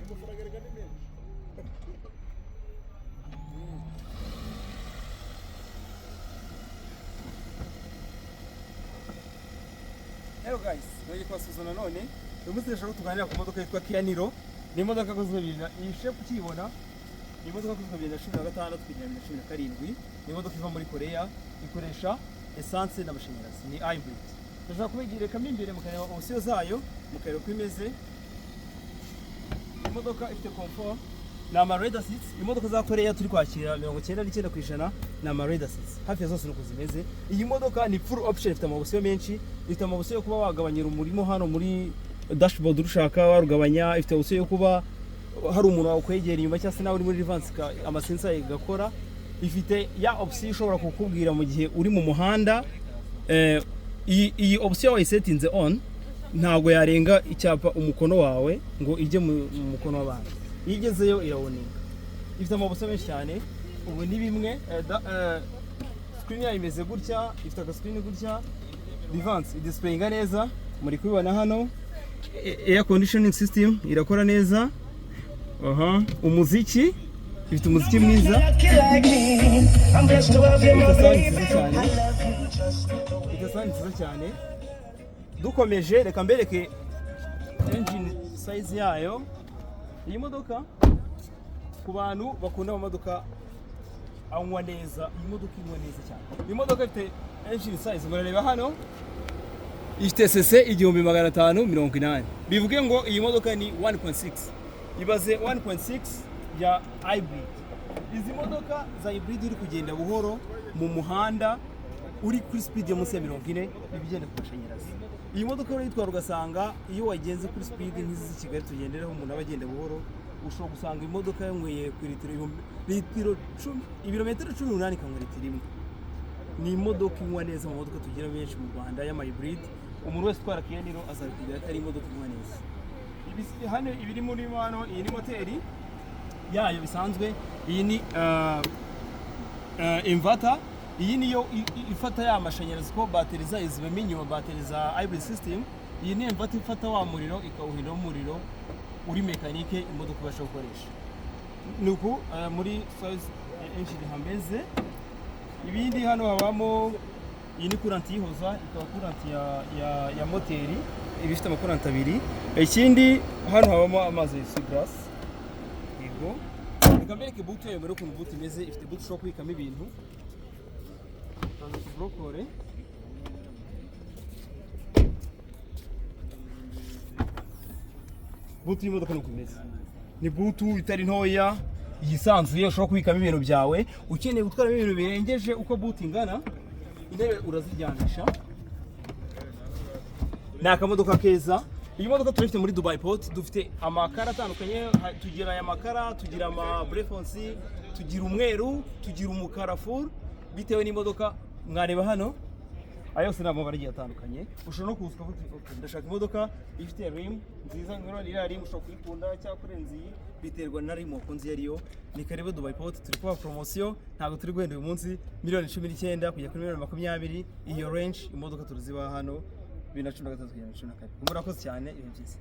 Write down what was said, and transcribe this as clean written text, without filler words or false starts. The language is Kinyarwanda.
Hello guys, we're going to none. Uyu munsi ndashaka tuganira ku modoka yitwa Kia Niro. Ni imodoka yakozwe iyi shape ukibona. Ni imodoka yakozwe 2016 kugera 2017. Ni imodoka iva muri Korea, ikoresha essence n'amashanyarazi. Ni hybrid. Ndashaka kubigira kamwe imbere mukareba option zayo, mukareba ko imeze. Imodoka ifite comfort na leather seats. Imodoka za Korea turi kwakira 99% na leather seats. Hafi ya zose nuko zimeze. Iyi modoka ni full option, ifite amabusyo menshi, ifite amabusyo yo kuba wagabanyira umurimo hano muri dashboard urushaka warugabanya, ifite option yo kuba hari umuntu wakwegera inyuma cyangwa se nawe uri muri reverse amasensa igakora, ifite ya option ishobora kukubwira mu gihe uri mu muhanda. Iyi option wayisetinze on ntabwo yarenga icyapa umukono wawe ngo ijye mu mukono w'abantu. Igezeyo irawoninga. Ifite amabusyo menshi cyane. Ubu ni bimwe screen yayo imeze gutya, ifite aga screen gutya, reverse displayinga neza, muri kubibona hano. Air conditioning system irakora neza. Umuziki ifite umuziki mwiza. Itasanzwe cyane. Dukomeje reka mbereke engine size yayo. Iyi modoka ku bantu bakunda amamodoka anywa neza, iyi modoka inywa neza cyane. Iyi modoka ifite engine size murareba hano. Ifite cc 1580. Bivuge ngo iyi modoka ni 1.6. Ibaze 1.6 ya hybrid. Izi modoka za hybrid iri kugenda buhoro mu muhanda uri kuri speed ya munsi ya 40 ibigenda ku mashanyarazi. Iyi modoka rero yitwara ugasanga iyo wagenze kuri speed nk'izi Kigali tugenderaho umuntu abagenda buhoro, ushobora gusanga imodoka yanyweye ku litiro 10 ibirometero 18 kangwa litiro imwe. Ni imodoka inywa neza mu modoka tugira benshi mu Rwanda ya hybrid. Umuntu wese utwara Kia Niro azabikubwira ko ari imodoka inywa neza. Hano ibiri muri hano, iyi ni moteri yayo bisanzwe. Iyi ni inverter. Iyi niyo ifata ya mashanyarazi ko bateri zayo zibamo inyuma, bateri za hybrid system. Iyi ni inverter ifata wa muriro ikawuhindura umuriro uri mekanike imodoka ibasha gukoresha. Nuko muri size engine hameze. Ibindi hano habamo iyi ni current yihoza, ikaba current ya moteri, ibifite amakurant abiri. Ikindi hano habamo amazi ya glass. Yego. Ikambereke boot yayo mbere ukuntu boot imeze, ifite boot ushobora kubikamo ibintu. Brokore. Boot y'imodoka nuko imeze. Ni boot itari ntoya, yisanzuye ushobora kubikamo ibintu byawe. Ukeneye gutwara ibintu birengeje uko boot ingana, intebe urazijyanisha. Ni akamodoka keza. Iyi modoka turifite muri Dubai Port, dufite amakara atandukanye, tugira aya makara, tugira ama brefonsi, tugira umweru, tugira umukara full, bitewe n'imodoka mwareba hano. Ayose ni amabara agiye atandukanye. Ushobora no kuzuka ndashaka imodoka ifite rim nziza nk'irari iri rim, ushobora kuyikunda cyangwa kurenza iyi, biterwa na rim wakunze yariyo. Ni karibu Dubai Port, turi kuba promotion, ntabwo turi guhenda uyu munsi $19,000 kujya kuri $20,000. Iyo range imodoka turuziba hano 2013 kugera 2014. Murakoze cyane, ibihe byiza.